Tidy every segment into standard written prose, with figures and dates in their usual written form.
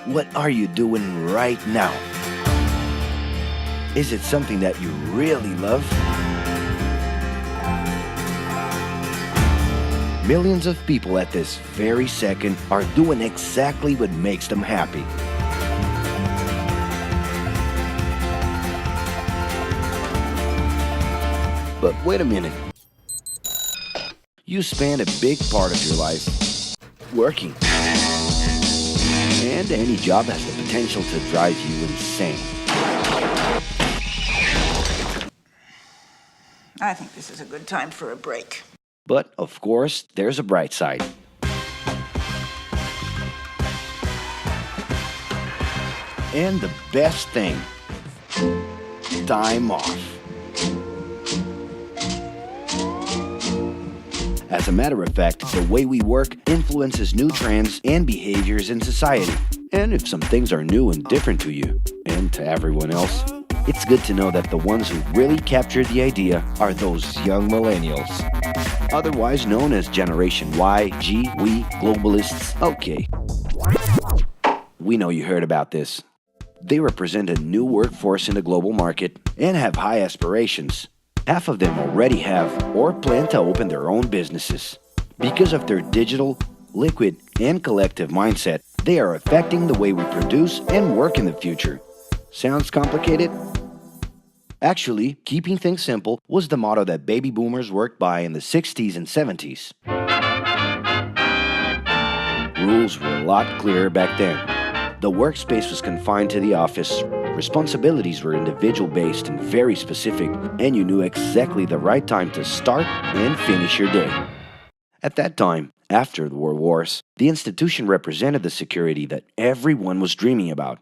What are you doing right now? Is it something that you really love? Millions of people at this very second are doing exactly what makes them happy. But wait a minute. You spend a big part of your life working. And any job has the potential to drive you insane. I think this is a good time for a break. But, of course, there's a bright side. And the best thing, time off. As a matter of fact, the way we work influences new trends and behaviors in society. And if some things are new and different to you, and to everyone else, it's good to know that the ones who really captured the idea are those young millennials. Otherwise known as Generation Y, G, we, globalists. Okay. We know you heard about this. They represent a new workforce in the global market and have high aspirations. Half of them already have or plan to open their own businesses. Because of their digital, liquid, and collective mindset, they are affecting the way we produce and work in the future. Sounds complicated? Actually, keeping things simple was the motto that baby boomers worked by in the 60s and 70s. Rules were a lot clearer back then. The workspace was confined to the office. Responsibilities were individual-based and very specific, and you knew exactly the right time to start and finish your day. At that time, after the World Wars, the institution represented the security that everyone was dreaming about.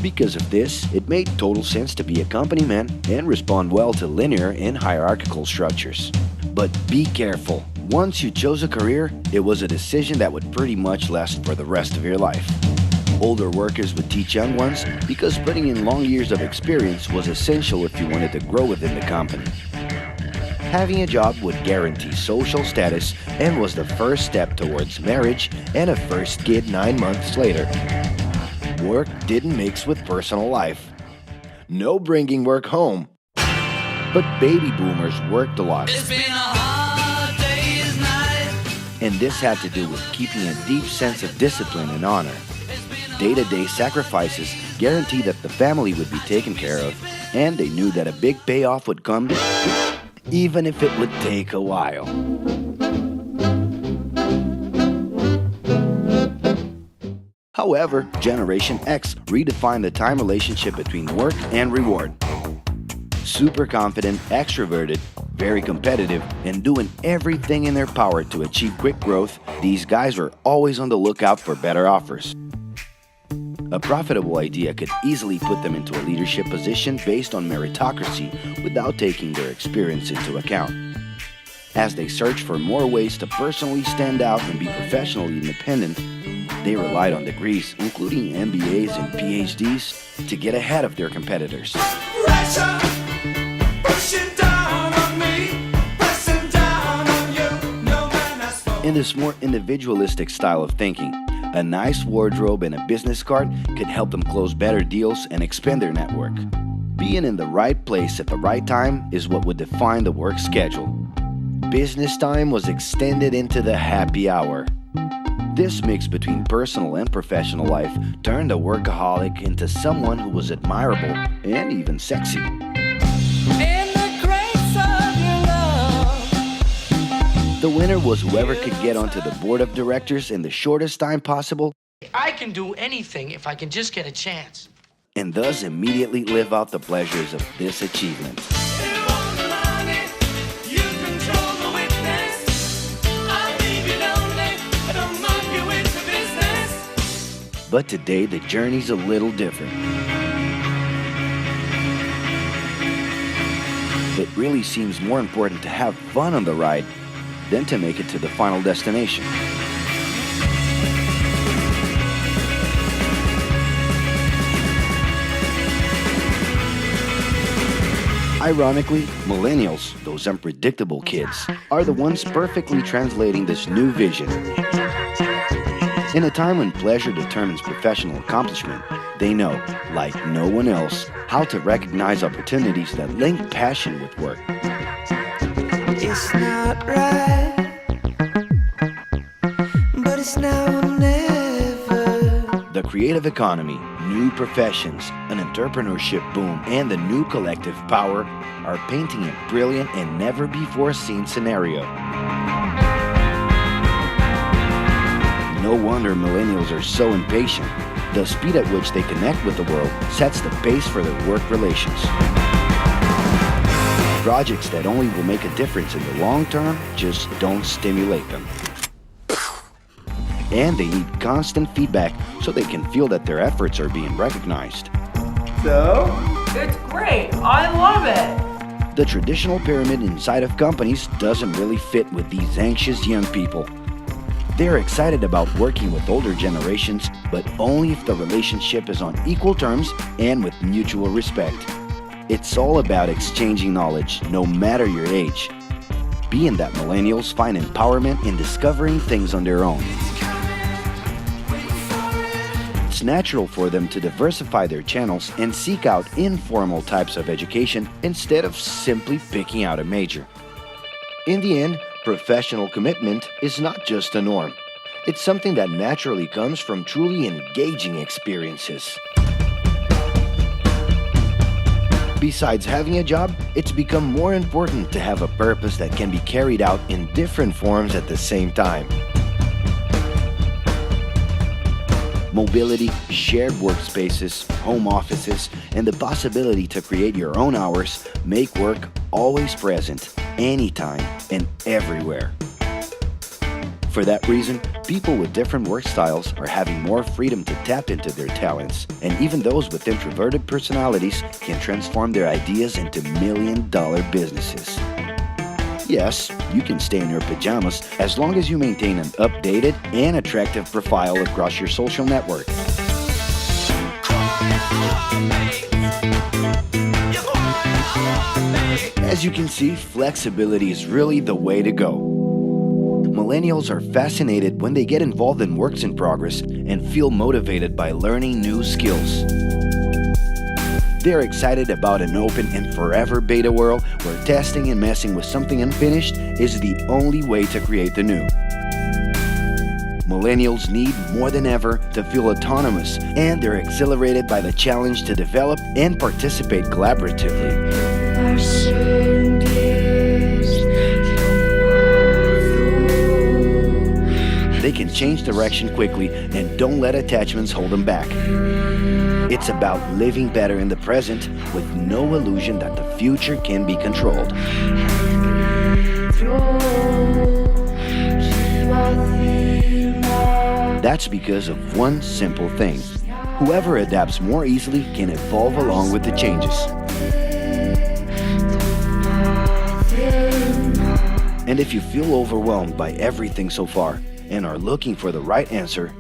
Because of this, it made total sense to be a company man and respond well to linear and hierarchical structures. But be careful. Once you chose a career, it was a decision that would pretty much last for the rest of your life. Older workers would teach young ones because putting in long years of experience was essential if you wanted to grow within the company. Having a job would guarantee social status and was the first step towards marriage and a first kid 9 months later. Work didn't mix with personal life. No bringing work home. But baby boomers worked a lot. It's been a hard day's night. And this had to do with keeping a deep sense of discipline and honor. Day-to-day sacrifices guaranteed that the family would be taken care of, and they knew that a big payoff would come, even if it would take a while. However, Generation X redefined the time relationship between work and reward. Super confident, extroverted, very competitive, and doing everything in their power to achieve quick growth, these guys were always on the lookout for better offers. A profitable idea could easily put them into a leadership position based on meritocracy without taking their experience into account. As they searched for more ways to personally stand out and be professionally independent, they relied on degrees, including MBAs and PhDs, to get ahead of their competitors. Pressure, pushing down on me, pressing down on you. No man has spoken. In this more individualistic style of thinking, a nice wardrobe and a business card could help them close better deals and expand their network. Being in the right place at the right time is what would define the work schedule. Business time was extended into the happy hour. This mix between personal and professional life turned a workaholic into someone who was admirable and even sexy. In the grace of your love. The winner was whoever could get onto the board of directors in the shortest time possible I can do anything if I can just get a chance. and thus immediately live out the pleasures of this achievement. You want the money, you control the witness. I'll leave you lonely, don't move you into business. But today, the journey's a little different. It really seems more important to have fun on the ride than to make it to the final destination. Ironically, millennials, those unpredictable kids, are the ones perfectly translating this new vision. In a time when pleasure determines professional accomplishment, they know, like no one else, how to recognize opportunities that link passion with work. It's not right, but it's now or never. The creative economy, new professions, an entrepreneurship boom, and the new collective power are painting a brilliant and never-before-seen scenario. No wonder millennials are so impatient. The speed at which they connect with the world sets the pace for their work relations. Projects that only will make a difference in the long term just don't stimulate them. And they need constant feedback so they can feel that their efforts are being recognized. So? It's great. I love it. The traditional pyramid inside of companies doesn't really fit with these anxious young people. They're excited about working with older generations, but only if the relationship is on equal terms and with mutual respect. It's all about exchanging knowledge, no matter your age. Being that millennials find empowerment in discovering things on their own. It's natural for them to diversify their channels and seek out informal types of education instead of simply picking out a major. In the end, professional commitment is not just a norm. It's something that naturally comes from truly engaging experiences. Besides having a job, it's become more important to have a purpose that can be carried out in different forms at the same time. Mobility, shared workspaces, home offices, and the possibility to create your own hours make work always present, anytime and everywhere. For that reason, people with different work styles are having more freedom to tap into their talents, and even those with introverted personalities can transform their ideas into million-dollar businesses. Yes, you can stay in your pajamas as long as you maintain an updated and attractive profile across your social network. As you can see, flexibility is really the way to go. Millennials are fascinated when they get involved in works in progress and feel motivated by learning new skills. They're excited about an open and forever beta world where testing and messing with something unfinished is the only way to create the new. Millennials need more than ever to feel autonomous, and they're exhilarated by the challenge to develop and participate collaboratively. They can change direction quickly and don't let attachments hold them back. It's about living better in the present with no illusion that the future can be controlled. That's because of one simple thing. Whoever adapts more easily can evolve along with the changes. And if you feel overwhelmed by everything so far and are looking for the right answer,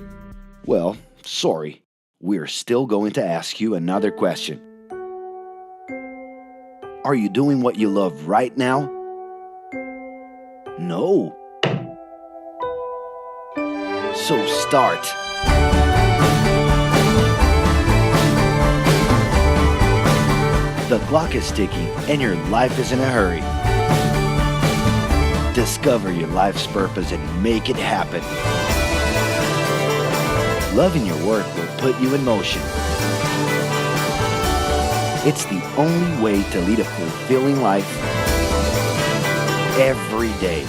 well, sorry. We're still going to ask you another question. Are you doing what you love right now? No. So start. The clock is ticking and your life is in a hurry. Discover your life's purpose and make it happen. Loving your work will put you in motion. It's the only way to lead a fulfilling life every day.